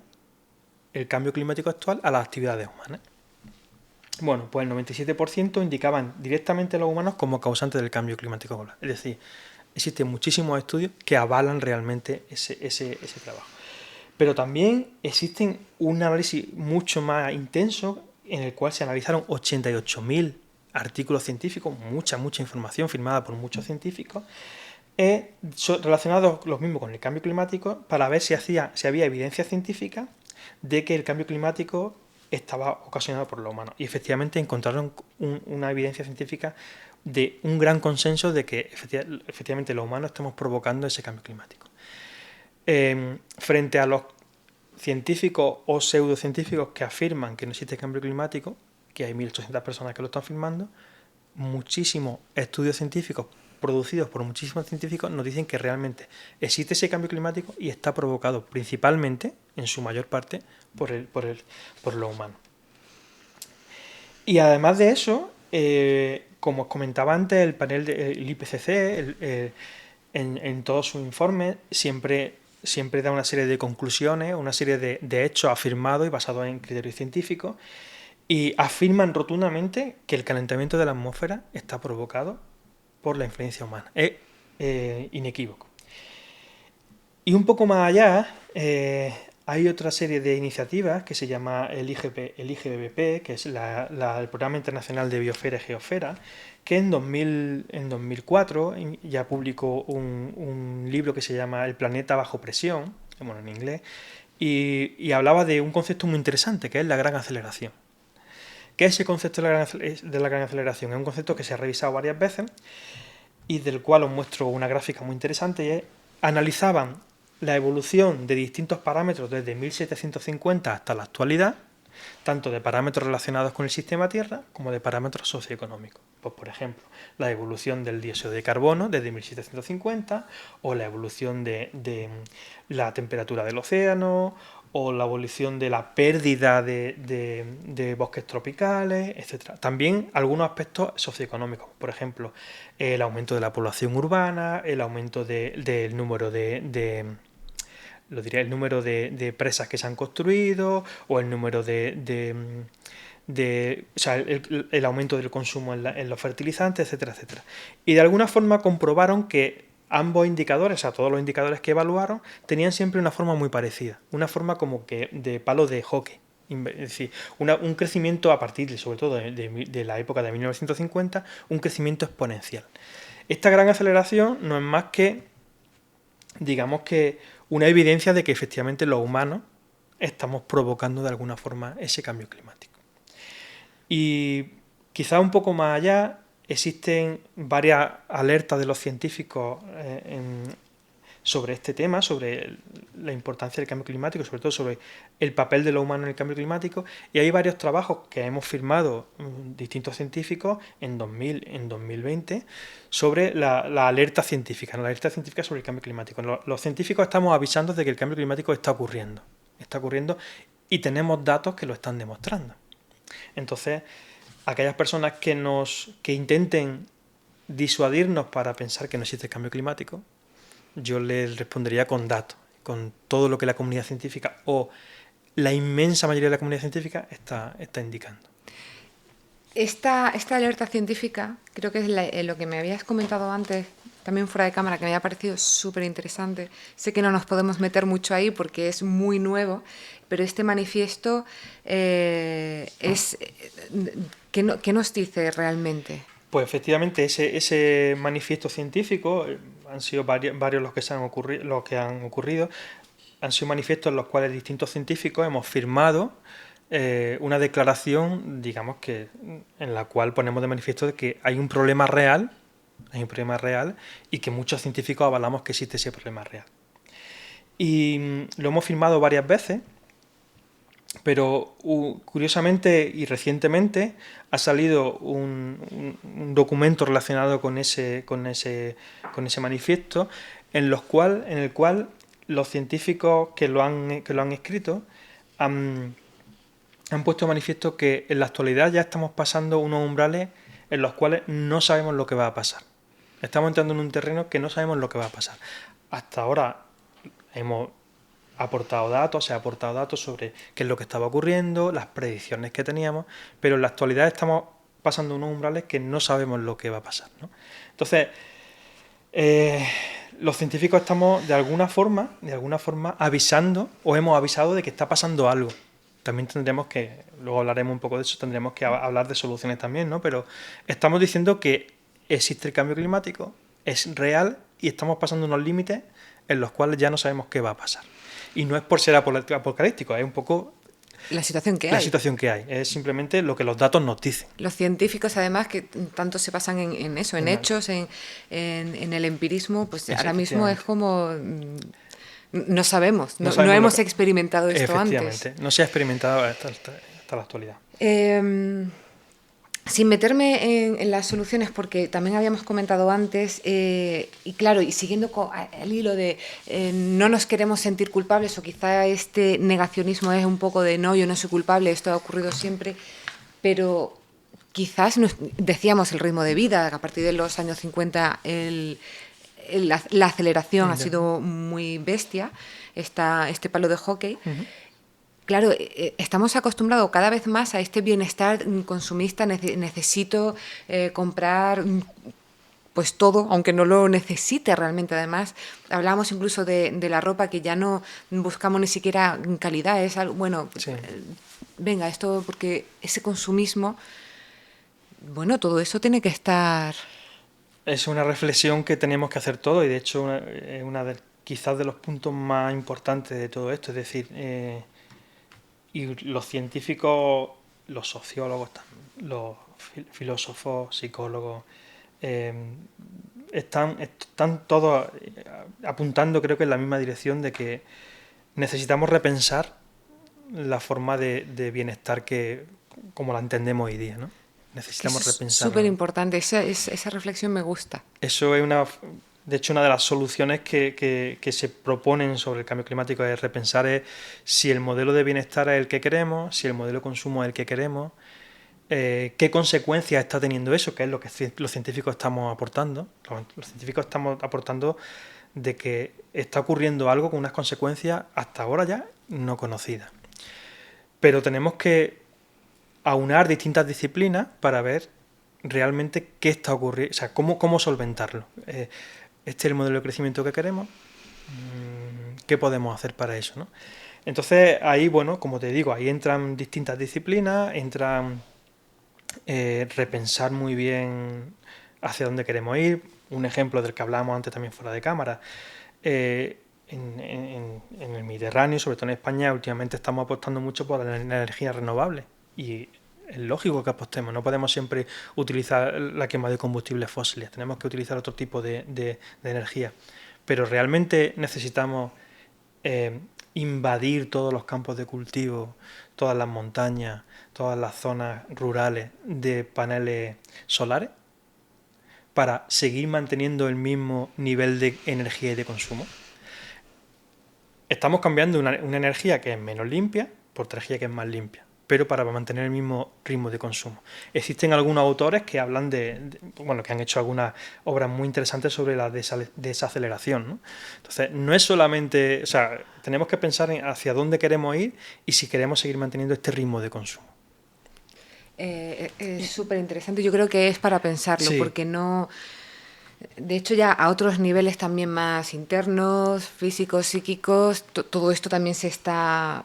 el cambio climático actual a las actividades humanas. Bueno, pues el 97% indicaban directamente a los humanos como causantes del cambio climático global. Es decir, existen muchísimos estudios que avalan realmente ese trabajo. Pero también existen un análisis mucho más intenso en el cual se analizaron 88.000 artículos científicos, mucha información firmada por muchos científicos, relacionados los mismos con el cambio climático, para ver si había evidencia científica de que el cambio climático estaba ocasionado por los humanos. Y efectivamente encontraron una evidencia científica de un gran consenso de que efectivamente los humanos estamos provocando ese cambio climático. Frente a los científicos o pseudocientíficos que afirman que no existe cambio climático, que hay 1.800 personas que lo están afirmando, muchísimos estudios científicos producidos por muchísimos científicos nos dicen que realmente existe ese cambio climático y está provocado principalmente, en su mayor parte, por lo humano. Y además de eso, como os comentaba antes, el panel del IPCC, en todos sus informes, siempre siempre da una serie de conclusiones, una serie de hechos afirmados y basados en criterios científicos, y afirman rotundamente que el calentamiento de la atmósfera está provocado por la influencia humana. Es inequívoco. Y un poco más allá, hay otra serie de iniciativas que se llama el IGBP, que es el Programa Internacional de Biosfera y Geosfera, que en 2004 ya publicó un libro que se llama El planeta bajo presión, bueno, en inglés, y hablaba de un concepto muy interesante, que es la gran aceleración. ¿Qué es ese concepto de la gran aceleración? Es un concepto que se ha revisado varias veces y del cual os muestro una gráfica muy interesante, y analizaban la evolución de distintos parámetros desde 1750 hasta la actualidad, tanto de parámetros relacionados con el sistema Tierra como de parámetros socioeconómicos. Pues, por ejemplo, la evolución del dióxido de carbono desde 1750, o la evolución de la temperatura del océano, o la evolución de la pérdida de bosques tropicales, etc. También algunos aspectos socioeconómicos, por ejemplo, el aumento de la población urbana, el aumento del número el número de presas que se han construido, o el número o sea, el aumento del consumo en los fertilizantes, etcétera, etcétera. Y de alguna forma comprobaron que ambos indicadores, o sea, todos los indicadores que evaluaron, tenían siempre una forma muy parecida, una forma como que de palo de hockey. Es decir, un crecimiento a partir, sobre todo de la época de 1950, un crecimiento exponencial. Esta gran aceleración no es más que, digamos que, una evidencia de que efectivamente los humanos estamos provocando de alguna forma ese cambio climático. Y quizá un poco más allá existen varias alertas de los científicos sobre este tema, sobre la importancia del cambio climático, sobre todo sobre el papel de lo humano en el cambio climático, y hay varios trabajos que hemos firmado distintos científicos en 2020 sobre la alerta científica, la alerta científica sobre el cambio climático. Los científicos estamos avisando de que el cambio climático está ocurriendo y tenemos datos que lo están demostrando. Entonces, aquellas personas que intenten disuadirnos para pensar que no existe el cambio climático, yo les respondería con datos, con todo lo que la comunidad científica o la inmensa mayoría de la comunidad científica está indicando. Esta alerta científica, creo que es lo que me habías comentado antes, también fuera de cámara, que me había parecido súper interesante. Sé que no nos podemos meter mucho ahí porque es muy nuevo, pero este manifiesto ¿qué nos dice realmente? Pues efectivamente ese manifiesto científico, han sido varios los que han ocurrido, han sido manifiestos en los cuales distintos científicos hemos firmado una declaración, digamos que en la cual ponemos de manifiesto de que hay un problema real y que muchos científicos avalamos que existe ese problema real. Y lo hemos firmado varias veces, pero curiosamente y recientemente ha salido un documento relacionado con ese manifiesto en el cual los científicos que lo han escrito han puesto de manifiesto que en la actualidad ya estamos pasando unos umbrales en los cuales no sabemos lo que va a pasar. Estamos entrando en un terreno que no sabemos lo que va a pasar. Hasta ahora se ha aportado datos sobre qué es lo que estaba ocurriendo, las predicciones que teníamos, pero en la actualidad estamos pasando unos umbrales que no sabemos lo que va a pasar, ¿no? Entonces, los científicos estamos de alguna forma avisando, o hemos avisado de que está pasando algo. También tendremos que, luego hablaremos un poco de eso, tendremos que hablar de soluciones también, ¿no? Pero estamos diciendo que existe el cambio climático, es real y estamos pasando unos límites en los cuales ya no sabemos qué va a pasar. Y no es por ser apocalíptico, es un poco la situación que hay. Es simplemente lo que los datos nos dicen. Los científicos, además, que tanto se basan en eso, en hechos, en el empirismo, pues ahora mismo es como... No sabemos, no hemos experimentado esto antes. Efectivamente, no se ha experimentado hasta la actualidad. Sin meterme en las soluciones, porque también habíamos comentado antes, y claro, y siguiendo el hilo de no nos queremos sentir culpables, o quizá este negacionismo es un poco de no, yo no soy culpable, esto ha ocurrido siempre, pero quizás decíamos el ritmo de vida, que a partir de los años 50 la aceleración ha sido muy bestia, este palo de hockey. Claro, estamos acostumbrados cada vez más a este bienestar consumista, necesito comprar pues todo, aunque no lo necesite realmente. Además, hablamos incluso de la ropa, que ya no buscamos ni siquiera calidad, es algo, bueno, Sí. Venga, esto, porque ese consumismo, bueno, todo eso tiene que estar... Es una reflexión que tenemos que hacer todos y de hecho quizás de los puntos más importantes de todo esto, es decir, y los científicos, los sociólogos, los filósofos, psicólogos, están todos apuntando, creo que en la misma dirección, de que necesitamos repensar la forma de bienestar como la entendemos hoy día, ¿no? Necesitamos repensar. Súper importante, esa reflexión me gusta. Eso es de hecho, una de las soluciones que se proponen sobre el cambio climático es repensar si el modelo de bienestar es el que queremos, si el modelo de consumo es el que queremos, qué consecuencias está teniendo eso, que es lo que los científicos estamos aportando. Los científicos estamos aportando de que está ocurriendo algo con unas consecuencias hasta ahora ya no conocidas. Pero tenemos que aunar distintas disciplinas para ver realmente qué está ocurriendo, o sea, cómo solventarlo. Este es el modelo de crecimiento que queremos, ¿qué podemos hacer para eso, ¿no? Entonces ahí, bueno, como te digo, ahí entran distintas disciplinas, entran repensar muy bien hacia dónde queremos ir. Un ejemplo del que hablábamos antes también fuera de cámara, en el Mediterráneo, sobre todo en España, últimamente estamos apostando mucho por la energía renovable y es lógico que apostemos, no podemos siempre utilizar la quema de combustibles fósiles, tenemos que utilizar otro tipo de energía, pero realmente necesitamos invadir todos los campos de cultivo, todas las montañas, todas las zonas rurales de paneles solares para seguir manteniendo el mismo nivel de energía y de consumo. Estamos cambiando una energía que es menos limpia por otra energía que es más limpia, pero para mantener el mismo ritmo de consumo. Existen algunos autores que hablan que han hecho algunas obras muy interesantes sobre la desaceleración, ¿no? Entonces, no es solamente, o sea, tenemos que pensar en hacia dónde queremos ir y si queremos seguir manteniendo este ritmo de consumo. Es súper interesante, yo creo que es para pensarlo, Sí. porque no... De hecho, ya a otros niveles también más internos, físicos, psíquicos, todo esto también se está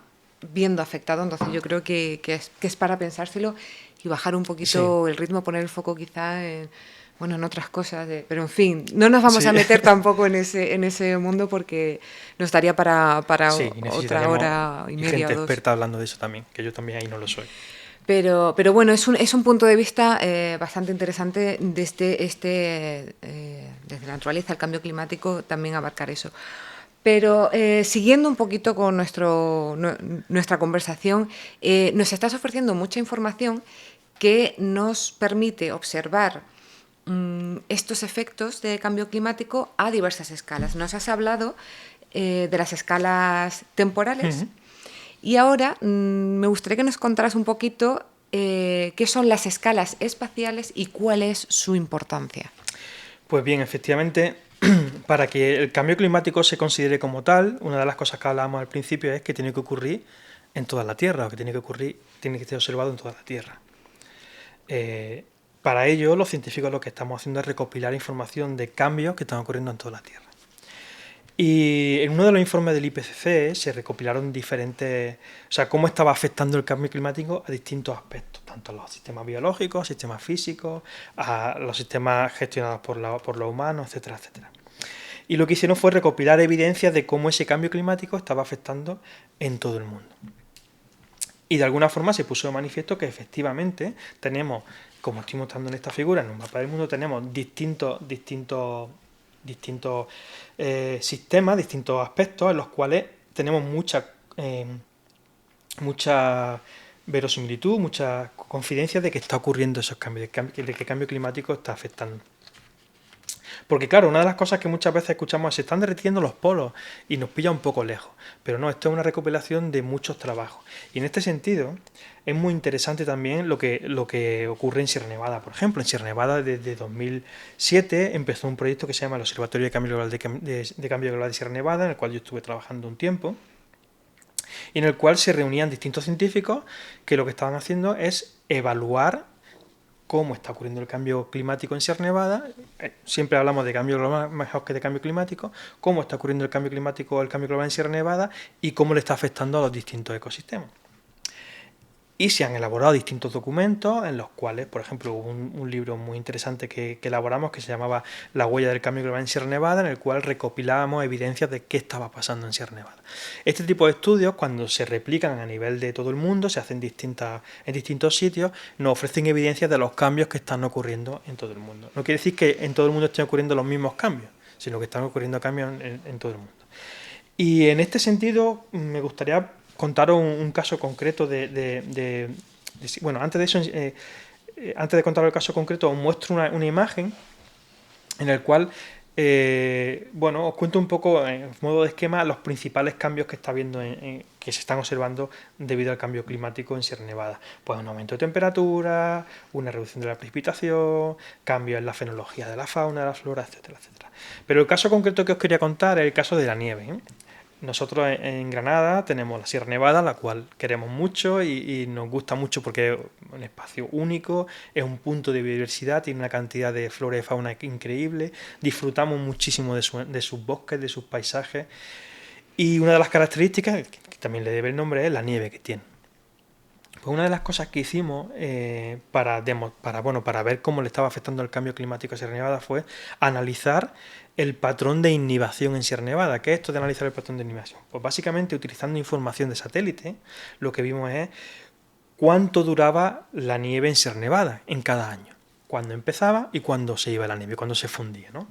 viendo afectado. Entonces yo creo que es para pensárselo y bajar un poquito el ritmo, poner el foco quizá en otras cosas. Pero en fin, no nos vamos a meter tampoco en ese mundo porque nos daría para otra hora y media gente o dos. Experta hablando de eso también, que yo también ahí no lo soy. Pero bueno, es un punto de vista bastante interesante desde la naturaleza, el cambio climático, también abarcar eso. Pero siguiendo un poquito con nuestra conversación, nos estás ofreciendo mucha información que nos permite observar estos efectos de cambio climático a diversas escalas. Nos has hablado de las escalas temporales. Y ahora me gustaría que nos contaras un poquito qué son las escalas espaciales y cuál es su importancia. Pues bien, efectivamente, para que el cambio climático se considere como tal, una de las cosas que hablábamos al principio es que tiene que ocurrir en toda la Tierra, o que tiene que ser observado en toda la Tierra. Para ello, los científicos lo que estamos haciendo es recopilar información de cambios que están ocurriendo en toda la Tierra. Y en uno de los informes del IPCC se recopilaron cómo estaba afectando el cambio climático a distintos aspectos, tanto a los sistemas biológicos, sistemas físicos, a los sistemas gestionados por los humanos, etcétera, etcétera. Y lo que hicieron fue recopilar evidencias de cómo ese cambio climático estaba afectando en todo el mundo. Y de alguna forma se puso de manifiesto que efectivamente tenemos, como estoy mostrando en esta figura, en un mapa del mundo tenemos distintos sistemas, distintos aspectos en los cuales tenemos mucha verosimilitud, mucha confidencia de que está ocurriendo esos cambios, de que el cambio climático está afectando. Porque claro, una de las cosas que muchas veces escuchamos es se están derritiendo los polos y nos pilla un poco lejos. Pero no, esto es una recopilación de muchos trabajos. Y en este sentido es muy interesante también lo que ocurre en Sierra Nevada. Por ejemplo, en Sierra Nevada desde 2007 empezó un proyecto que se llama el Observatorio de Cambio Global de Cambio Global de Sierra Nevada, en el cual yo estuve trabajando un tiempo, y en el cual se reunían distintos científicos que lo que estaban haciendo es evaluar cómo está ocurriendo el cambio climático en Sierra Nevada. Siempre hablamos de cambio global mejor que de cambio climático, cómo está ocurriendo el cambio climático o el cambio global en Sierra Nevada y cómo le está afectando a los distintos ecosistemas. Y se han elaborado distintos documentos en los cuales, por ejemplo, hubo un libro muy interesante que elaboramos que se llamaba La huella del cambio global en Sierra Nevada, en el cual recopilábamos evidencias de qué estaba pasando en Sierra Nevada. Este tipo de estudios, cuando se replican a nivel de todo el mundo, se hacen en distintos sitios, nos ofrecen evidencias de los cambios que están ocurriendo en todo el mundo. No quiere decir que en todo el mundo estén ocurriendo los mismos cambios, sino que están ocurriendo cambios en todo el mundo. Y en este sentido, me gustaría contaros un caso concreto bueno, antes de eso, antes de contaros el caso concreto, os muestro una imagen en el cual, bueno, os cuento un poco, en modo de esquema, los principales cambios que está habiendo, que se están observando debido al cambio climático en Sierra Nevada. Pues un aumento de temperatura, una reducción de la precipitación, cambios en la fenología de la fauna, de la flora, etcétera, etcétera. Pero el caso concreto que os quería contar es el caso de la nieve, ¿eh? Nosotros en Granada tenemos la Sierra Nevada, la cual queremos mucho y nos gusta mucho porque es un espacio único, es un punto de biodiversidad, tiene una cantidad de flora y fauna increíble, disfrutamos muchísimo de sus bosques, de sus paisajes, y una de las características, que también le debe el nombre, es la nieve que tiene. Pues una de las cosas que hicimos para ver cómo le estaba afectando el cambio climático a Sierra Nevada fue analizar el patrón de innivación en Sierra Nevada. ¿Qué es esto de analizar el patrón de innivación? Pues básicamente, utilizando información de satélite, lo que vimos es cuánto duraba la nieve en Sierra Nevada en cada año, cuándo empezaba y cuándo se iba la nieve, cuándo se fundía, ¿no?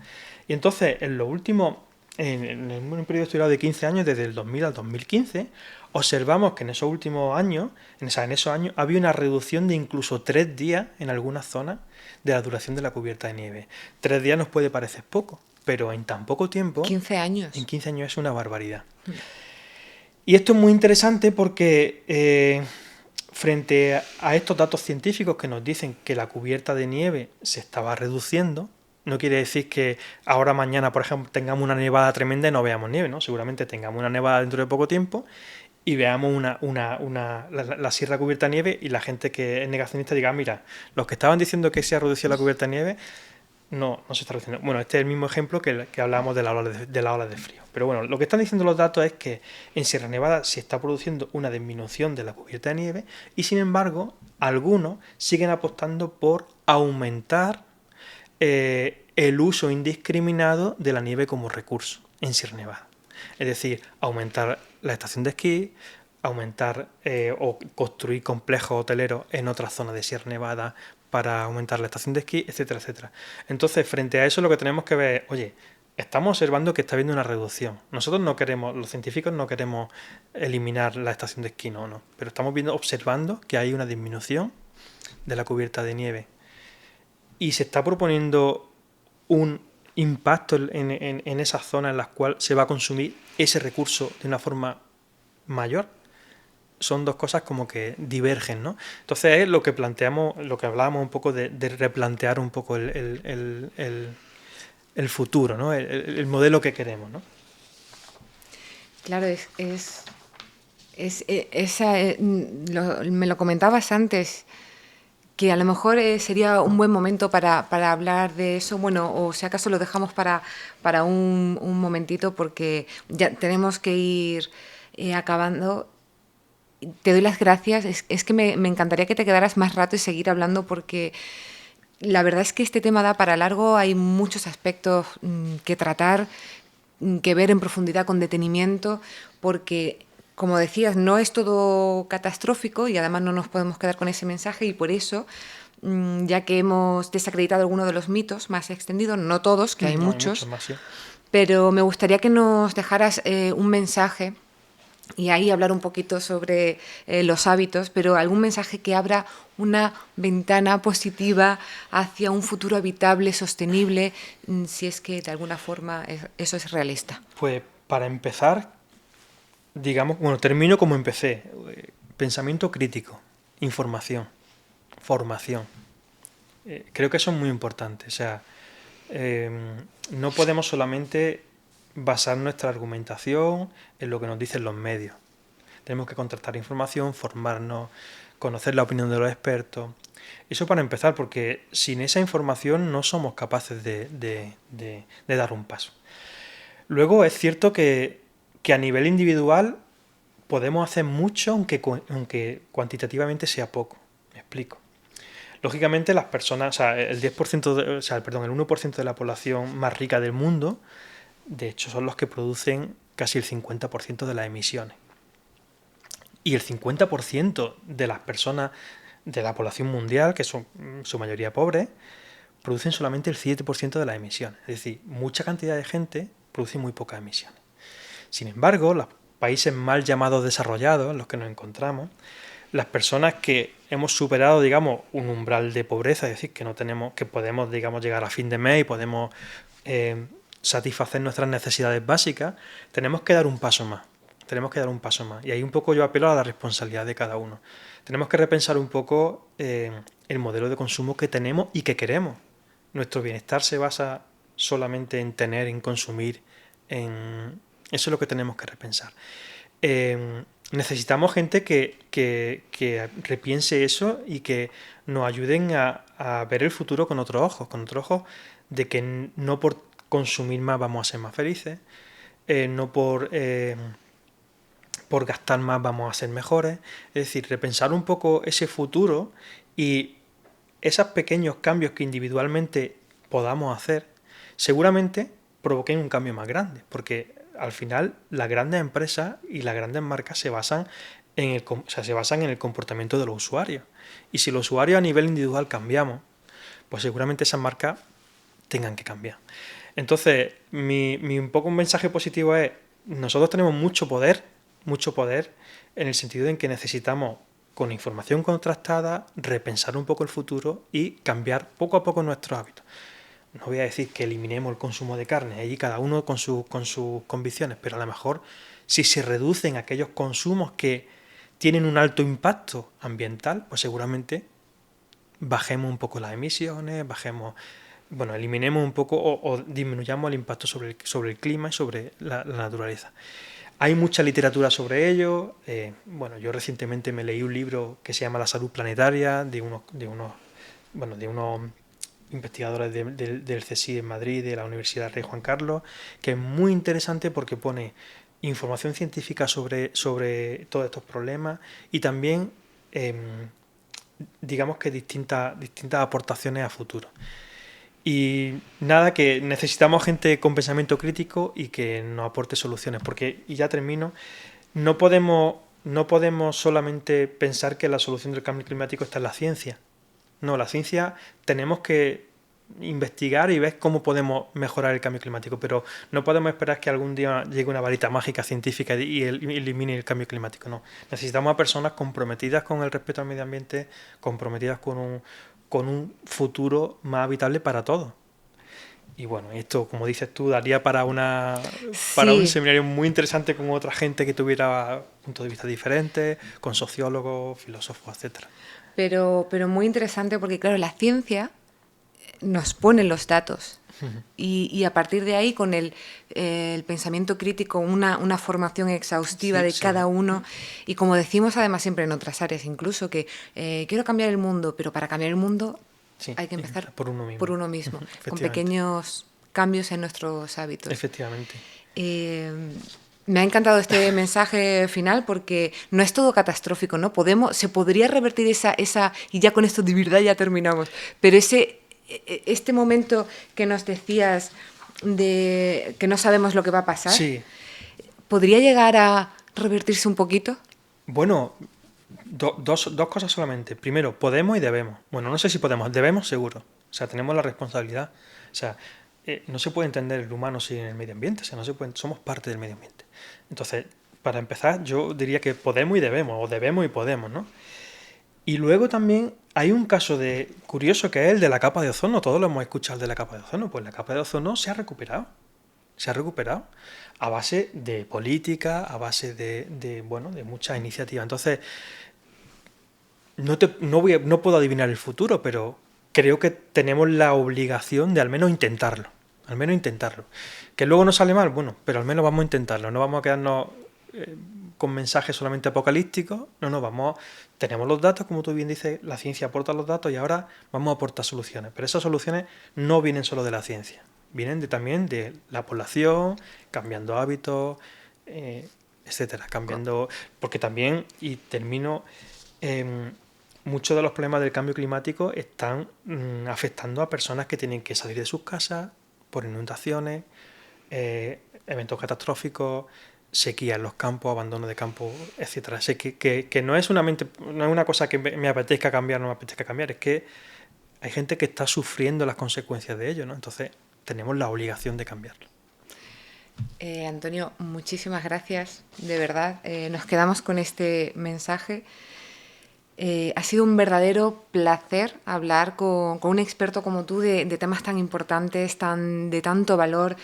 Y entonces, en un periodo estudiado de 15 años, desde el 2000 al 2015, observamos que en esos últimos años, en esos años, había una reducción de incluso 3 días en algunas zonas de la duración de la cubierta de nieve. 3 días nos puede parecer poco, pero en tan poco tiempo... 15 años. En 15 años es una barbaridad. Y esto es muy interesante porque frente a estos datos científicos que nos dicen que la cubierta de nieve se estaba reduciendo, no quiere decir que ahora mañana, por ejemplo, tengamos una nevada tremenda y no veamos nieve, ¿no? Seguramente tengamos una nevada dentro de poco tiempo y veamos la sierra cubierta de nieve y la gente que es negacionista diga, mira, los que estaban diciendo que se ha reducido la cubierta de nieve, no se está reduciendo. Bueno, este es el mismo ejemplo que hablábamos de la ola de frío. Pero bueno, lo que están diciendo los datos es que en Sierra Nevada se está produciendo una disminución de la cubierta de nieve y, sin embargo, algunos siguen apostando por aumentar el uso indiscriminado de la nieve como recurso en Sierra Nevada. Es decir, aumentar la estación de esquí, aumentar o construir complejos hoteleros en otras zonas de Sierra Nevada para aumentar la estación de esquí, etcétera, etcétera. Entonces, frente a eso, lo que tenemos que ver es, oye, estamos observando que está habiendo una reducción. Nosotros no queremos, los científicos no queremos eliminar la estación de esquí, no, pero estamos observando que hay una disminución de la cubierta de nieve y se está proponiendo un impacto en esas zonas en las cuales se va a consumir ese recurso de una forma mayor. Son dos cosas como que divergen, ¿no? Entonces es lo que planteamos, lo que hablábamos un poco de replantear un poco el futuro, ¿no? El modelo que queremos, ¿no? Claro, me lo comentabas antes, que a lo mejor sería un buen momento para hablar de eso, bueno, o si acaso lo dejamos para un momentito, porque ya tenemos que ir acabando. Te doy las gracias, es que me encantaría que te quedaras más rato y seguir hablando, porque la verdad es que este tema da para largo, hay muchos aspectos que tratar, que ver en profundidad con detenimiento, porque, como decías, no es todo catastrófico y además no nos podemos quedar con ese mensaje, y por eso, ya que hemos desacreditado algunos de los mitos más extendidos, no todos, que hay muchos, más, sí. Pero me gustaría que nos dejaras un mensaje y ahí hablar un poquito sobre los hábitos, pero algún mensaje que abra una ventana positiva hacia un futuro habitable, sostenible, si es que de alguna forma eso es realista. Pues para empezar, digamos, bueno, termino como empecé. Pensamiento crítico, información, formación. Creo que eso es muy importante. O sea, no podemos solamente basar nuestra argumentación en lo que nos dicen los medios. Tenemos que contrastar información, formarnos, conocer la opinión de los expertos. Eso para empezar, porque sin esa información no somos capaces de dar un paso. Luego es cierto que a nivel individual podemos hacer mucho, aunque cuantitativamente sea poco. Me explico. Lógicamente las personas, o sea, el 10% el 1% de la población más rica del mundo, de hecho, son los que producen casi el 50% de las emisiones. Y el 50% de las personas de la población mundial, que son su mayoría pobres, producen solamente el 7% de las emisiones. Es decir, mucha cantidad de gente produce muy pocas emisiones. Sin embargo, los países mal llamados desarrollados en los que nos encontramos, las personas que hemos superado, digamos, un umbral de pobreza, es decir, que no tenemos, que podemos, digamos, llegar a fin de mes y podemos satisfacer nuestras necesidades básicas, tenemos que dar un paso más. Tenemos que dar un paso más. Y ahí un poco yo apelo a la responsabilidad de cada uno. Tenemos que repensar un poco el modelo de consumo que tenemos y que queremos. Nuestro bienestar se basa solamente en tener, en consumir, en... Eso es lo que tenemos que repensar. Necesitamos gente que repiense eso y que nos ayuden a ver el futuro con otros ojos de que no por consumir más vamos a ser más felices, no por gastar más vamos a ser mejores. Es decir, repensar un poco ese futuro y esos pequeños cambios que individualmente podamos hacer, seguramente provoquen un cambio más grande, porque al final las grandes empresas y las grandes marcas se basan en el comportamiento de los usuarios. Y si los usuarios a nivel individual cambiamos, pues seguramente esas marcas tengan que cambiar. Entonces, un poco un mensaje positivo es, nosotros tenemos mucho poder en el sentido en que necesitamos, con información contrastada, repensar un poco el futuro y cambiar poco a poco nuestros hábitos. No voy a decir que eliminemos el consumo de carne, ahí cada uno con sus convicciones, pero a lo mejor si se reducen aquellos consumos que tienen un alto impacto ambiental, pues seguramente bajemos un poco las emisiones, eliminemos un poco o disminuyamos el impacto sobre el clima y sobre la naturaleza. Hay mucha literatura sobre ello. Yo recientemente me leí un libro que se llama La salud planetaria de unos investigadores del CSIC en Madrid, de la Universidad Rey Juan Carlos, que es muy interesante porque pone información científica sobre todos estos problemas y también, digamos que distintas aportaciones a futuro. Y nada, que necesitamos gente con pensamiento crítico y que nos aporte soluciones, porque, y ya termino, no podemos solamente pensar que la solución del cambio climático está en la ciencia. No, la ciencia tenemos que investigar y ver cómo podemos mejorar el cambio climático, pero no podemos esperar que algún día llegue una varita mágica científica y elimine el cambio climático. No, necesitamos a personas comprometidas con el respeto al medio ambiente, comprometidas con un futuro más habitable para todos. Y bueno, esto, como dices tú, daría para un seminario muy interesante con otra gente que tuviera puntos de vista diferentes, con sociólogos, filósofos, etcétera. Pero muy interesante porque, claro, la ciencia nos pone los datos y a partir de ahí, con el pensamiento crítico, una formación exhaustiva de cada uno, y como decimos además siempre en otras áreas incluso, que quiero cambiar el mundo, pero para cambiar el mundo hay que empezar por uno mismo con pequeños cambios en nuestros hábitos. Efectivamente. Me ha encantado este mensaje final porque no es todo catastrófico, ¿no? Se podría revertir esa y ya con esto de verdad ya terminamos, pero este momento que nos decías de que no sabemos lo que va a pasar, sí, ¿podría llegar a revertirse un poquito? Bueno, dos cosas solamente. Primero, podemos y debemos. Bueno, no sé si podemos, debemos seguro. O sea, tenemos la responsabilidad. O sea, no se puede entender el humano sin el medio ambiente. O sea, somos parte del medio ambiente. Entonces, para empezar, yo diría que podemos y debemos, o debemos y podemos, ¿no? Y luego también hay un caso curioso que es el de la capa de ozono. Todos lo hemos escuchado, el de la capa de ozono. Pues la capa de ozono se ha recuperado. Se ha recuperado a base de política, a base de muchas iniciativas. Entonces, no puedo adivinar el futuro, pero creo que tenemos la obligación de al menos intentarlo. Al menos intentarlo. Que luego no sale mal, bueno, pero al menos vamos a intentarlo. No vamos a quedarnos con mensajes solamente apocalípticos. Tenemos los datos, como tú bien dices, la ciencia aporta los datos y ahora vamos a aportar soluciones. Pero esas soluciones no vienen solo de la ciencia, vienen también de la población, cambiando hábitos, etcétera, porque también, y termino, muchos de los problemas del cambio climático están afectando a personas que tienen que salir de sus casas por inundaciones, eventos catastróficos, sequía en los campos, abandono de campos, etcétera. Así que no es una cosa que me apetezca cambiar o no me apetezca cambiar, es que hay gente que está sufriendo las consecuencias de ello, ¿no? Entonces tenemos la obligación de cambiarlo. Antonio, muchísimas gracias, de verdad. Nos quedamos con este mensaje. Ha sido un verdadero placer hablar con un experto como tú de temas tan importantes, de tanto valor,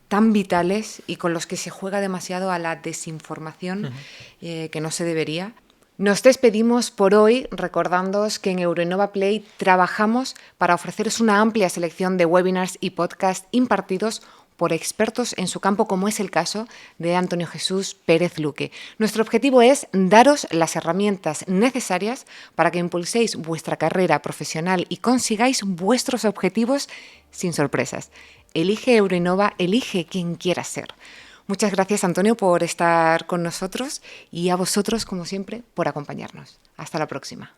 tan vitales y con los que se juega demasiado a la desinformación, que no se debería. Nos despedimos por hoy recordándoos que en Euroinnova Play trabajamos para ofreceros una amplia selección de webinars y podcasts impartidos por expertos en su campo, como es el caso de Antonio Jesús Pérez Luque. Nuestro objetivo es daros las herramientas necesarias para que impulséis vuestra carrera profesional y consigáis vuestros objetivos sin sorpresas. Elige Euroinnova, elige quien quieras ser. Muchas gracias, Antonio, por estar con nosotros y a vosotros, como siempre, por acompañarnos. Hasta la próxima.